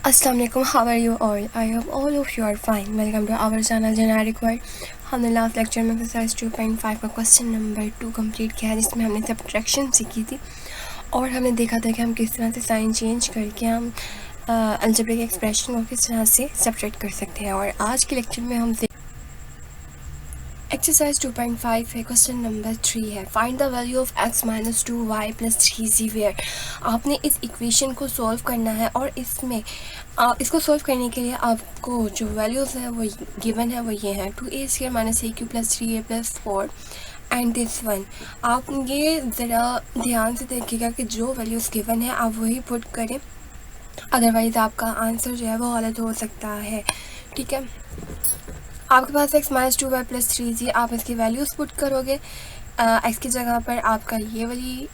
अस्सलाम वालेकुम, how are you all? I hope all of you are fine. Welcome to our channel generic word. हमने last lecture में exercise 2.5 का question number 2 complete किया है, जिसमें हमने सब्ट्रैक्शन सीखी थी और हमने देखा था कि हम किस तरह से साइन चेंज करके हम अलजेब्रिक एक्सप्रेशन को किस तरह से सब्ट्रैक्ट कर सकते हैं। और आज के लेक्चर में हम एक्सरसाइज 2.5 है, क्वेश्चन नंबर 3 है, find the value of x minus 2y plus 3z where. आपने इस इक्वेशन को सॉल्व करना है और इसमें इसको सॉल्व करने के लिए आपको जो वैल्यूज़ हैं वो गिवन है, वो ये हैं 2a square minus a cube plus 3a plus 4 and this one. आप ये ज़रा ध्यान से देखिएगा कि जो वैल्यूज़ गिवन है आप वही पुट करें, अदरवाइज़ आपका आंसर जो है वो गलत हो सकता है। ठीक है, आपके पास x minus 2y plus 3z, आप इसकी वैल्यूज़ पुट करोगे। x की जगह पर आपका ये वाली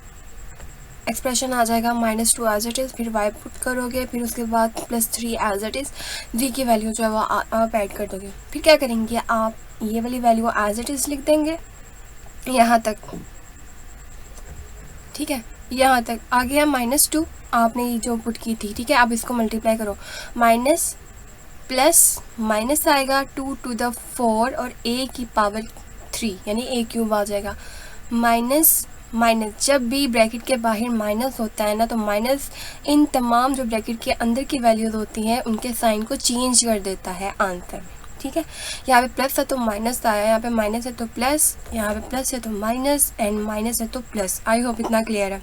एक्सप्रेशन आ जाएगा -2 एज इट इज़, फिर y पुट करोगे, फिर उसके बाद +3 एज इट इज़, z की वैल्यू जो है वो आप ऐड कर दोगे। फिर क्या करेंगे, आप ये वाली वैल्यू एज इट इज़ लिख देंगे यहाँ तक। ठीक है, यहाँ तक आ गया -2 आपने ये जो पुट की थी। ठीक है, अब इसको मल्टीप्लाई करो, माइनस प्लस माइनस आएगा 2 टू द 4 और a की पावर 3 यानी a क्यूब आ जाएगा। माइनस माइनस, जब भी ब्रैकेट के बाहर माइनस होता है ना, तो माइनस इन तमाम जो ब्रैकेट के अंदर की वैल्यूज़ होती हैं उनके साइन को चेंज कर देता है आंसर में। ठीक है, यहाँ पे प्लस है तो माइनस आया, यहाँ पे माइनस है तो प्लस, यहाँ पे प्लस है तो माइनस, एंड माइनस है तो प्लस। आई होप इतना क्लियर है।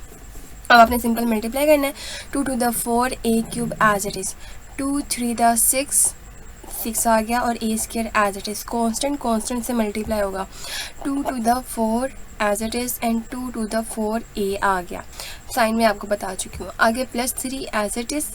अब आपने सिंपल मल्टीप्लाई करना है, 2 to the 4 a cube as it is, 2 3 the 6 आ गया, और a square as it is, constant से मल्टीप्लाई होगा, 2 to the 4 as it is and 2 to the 4 a आ गया। साइन में आपको बता चुकी हूँ। आगे +3 एज इट इज़,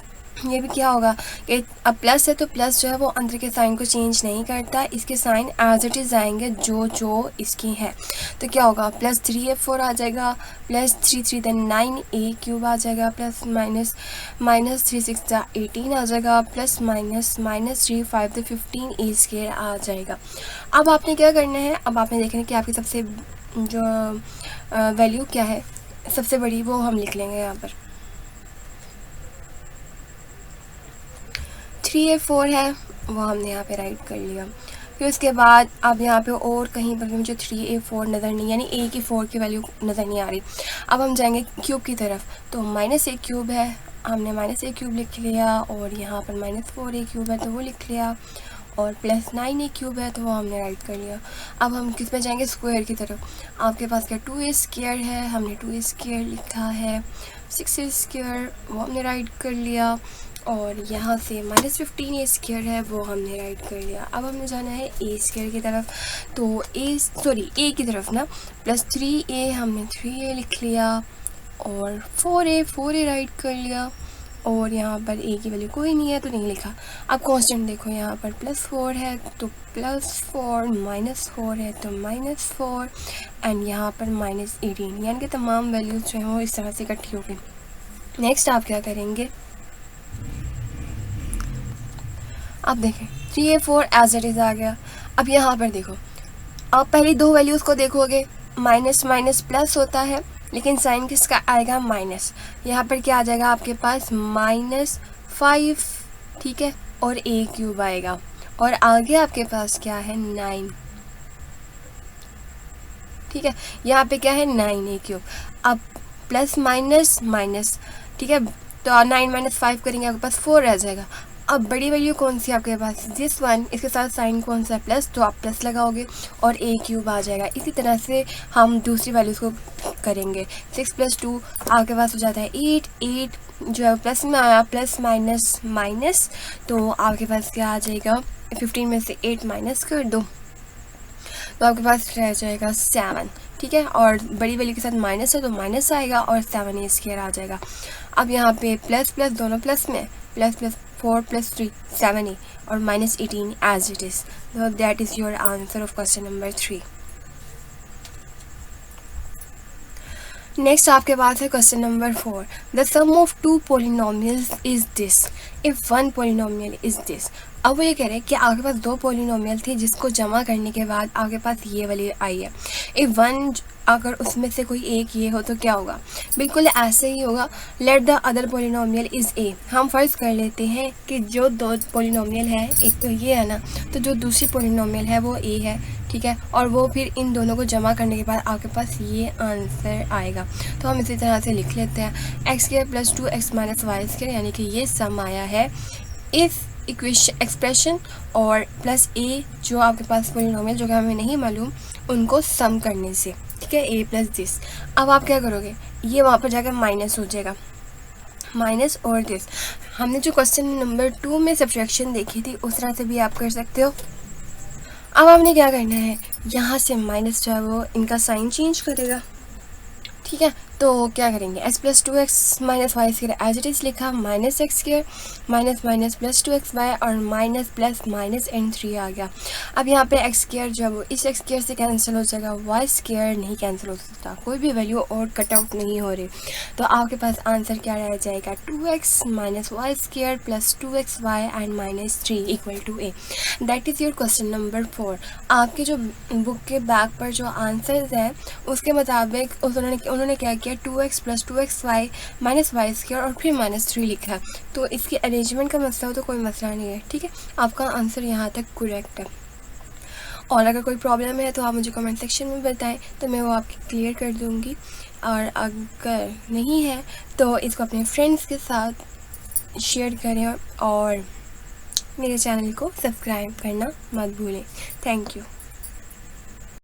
ये भी क्या होगा कि अब प्लस है तो प्लस जो है वो अंदर के साइन को चेंज नहीं करता, इसके साइन एज इट इज़ आएंगे जो इसकी है। तो क्या होगा, +3a4 आ जाएगा, +3 3 दैन 9 a क्यूब आ जाएगा, प्लस माइनस 3 6 18 आ जाएगा, प्लस -3 5 15 a स्क्वायर आ जाएगा। अब आपने क्या करना है, अब आपने देखना है कि आपकी सबसे जो वैल्यू क्या है सबसे बड़ी, वो हम लिख लेंगे यहाँ पर। 3a4 है, वो हमने यहाँ पे राइट कर लिया। फिर उसके बाद अब यहाँ पे और कहीं पर भी मुझे 3a4 नज़र नहीं, यानी a की 4 की वैल्यू नज़र नहीं आ रही। अब हम जाएंगे क्यूब की तरफ, तो -a क्यूब है, हमने -a क्यूब लिख लिया, और यहाँ पर -4a क्यूब है तो वो लिख लिया, और +9a क्यूब है तो वो हमने राइट कर लिया। अब हम किस पे जाएंगे, स्क्वायर की तरफ। आपके पास क्या 2a स्क्वायर है, हमने 2a स्क्वायर लिखा है, 6a स्क्वायर वो हमने राइट कर लिया, और यहाँ से -15a स्क्वायर है वो हमने राइट कर लिया। अब हमने जाना है a स्क्वायर की तरफ, तो a की तरफ ना, +3a हमने 3a लिख लिया, और 4a राइट कर लिया, और यहाँ पर a की वैल्यू कोई नहीं है तो नहीं लिखा। अब कांस्टेंट देखो, यहाँ पर +4 है तो +4, -4 है तो -4, एंड यहाँ पर -18, यानी कि तमाम वैल्यूज़ जो हैं वो इस तरह से इकट्ठी हो गई। नेक्स्ट आप क्या करेंगे, अब देखें 3a4 एज इट इज़ आ गया। अब यहाँ पर देखो, आप पहली दो वैल्यूज़ को देखोगे, माइनस माइनस प्लस होता है, लेकिन साइन किसका आएगा, माइनस। यहाँ पर क्या आ जाएगा आपके पास, -5, ठीक है, और a क्यूब आएगा, और आगे आपके पास क्या है, 9। ठीक है, यहाँ पे क्या है, 9a क्यूब। अब प्लस माइनस माइनस, ठीक है, तो 9 - 5 करेंगे, आपके पास 4 रह जाएगा। अब बड़ी वैल्यू कौन सी आपके पास, दिस वन, इसके साथ साइन कौन सा है, प्लस, तो आप प्लस लगाओगे और a क्यूब आ जाएगा। इसी तरह से हम दूसरी वैल्यूज़ को करेंगे। 6 + 2 आपके पास हो जाता है 8 जो है प्लस में आया, प्लस माइनस माइनस, तो आपके पास क्या आ जाएगा, 15 में से 8 माइनस कर दो तो आपके पास रह जाएगा 7। ठीक है, और बड़ी वैल्यू के साथ माइनस है तो माइनस आएगा, और 7a स्क्वायर आ जाएगा। अब यहाँ पे प्लस प्लस दोनों प्लस में, प्लस 4 + 3 7a, और -18 as it is. So that is your answer of question number 3. Next आपके पास है question number 4। The sum of two polynomials is this if one polynomial is this. अब वो ये कह रहे हैं कि आपके पास दो पोलिनोमियल थे जिसको जमा करने के बाद आपके पास ये वाली आई है। इफ वन, अगर उसमें से कोई एक ये हो तो क्या होगा? बिल्कुल ऐसे ही होगा। Let the other polynomial is a. हम फ़र्ज़ कर लेते हैं कि जो दो पोलिनोमियल है, एक तो ये है ना, तो जो दूसरी पोलिनोमियल है वो ए है, ठीक है, और वो फिर इन दोनों को जमा करने के बाद आपके पास ये आंसर आएगा। तो हम इसी तरह से लिख लेते हैं x square plus 2x minus Y square, यानी कि ये सम आया है इस इक्वेशन एक्सप्रेशन और प्लस ए जो आपके पास पोलिनोमियल जो कि हमें नहीं मालूम उनको सम करने से, ठीक है, ए प्लस दिस। अब आप क्या करोगे, ये वहाँ पर जाकर माइनस हो जाएगा, माइनस और दिस। हमने जो क्वेश्चन नंबर 2 में सब्ट्रैक्शन देखी थी उस तरह से भी आप कर सकते हो। अब आपने क्या करना है, यहाँ से माइनस जो है वो इनका साइन चेंज करेगा, ठीक है। तो क्या करेंगे, x plus 2x minus Y square as it is लिखा, minus X square minus minus plus 2xy और माइनस प्लस माइनस n3 आ गया। अब यहाँ पे x स्क्वायर जो है वो इस x स्क्वायर से कैंसिल हो जाएगा, y स्क्वायर नहीं कैंसिल हो सकता, कोई भी वैल्यू और कट आउट नहीं हो रही। तो आपके पास आंसर क्या रह जाएगा, 2x minus Y square plus 2xy and minus 3 equal to a। That is your question number 4। आपके जो बुक के बैक पर जो आंसर्स हैं उसके मुताबिक उन्होंने क्या किया, 2x plus 2xy minus Y square और फिर माइनस 3 लिखा है। तो इसकी अरेंजमेंट का मसला हो तो कोई मसला नहीं है, ठीक है, आपका आंसर यहाँ तक करेक्ट है। और अगर कोई प्रॉब्लम है तो आप मुझे कमेंट सेक्शन में बताएं तो मैं वो आपकी क्लियर कर दूँगी, और अगर नहीं है तो इसको अपने फ्रेंड्स के साथ शेयर करें और मेरे चैनल को सब्सक्राइब करना मत भूलें। Thank you.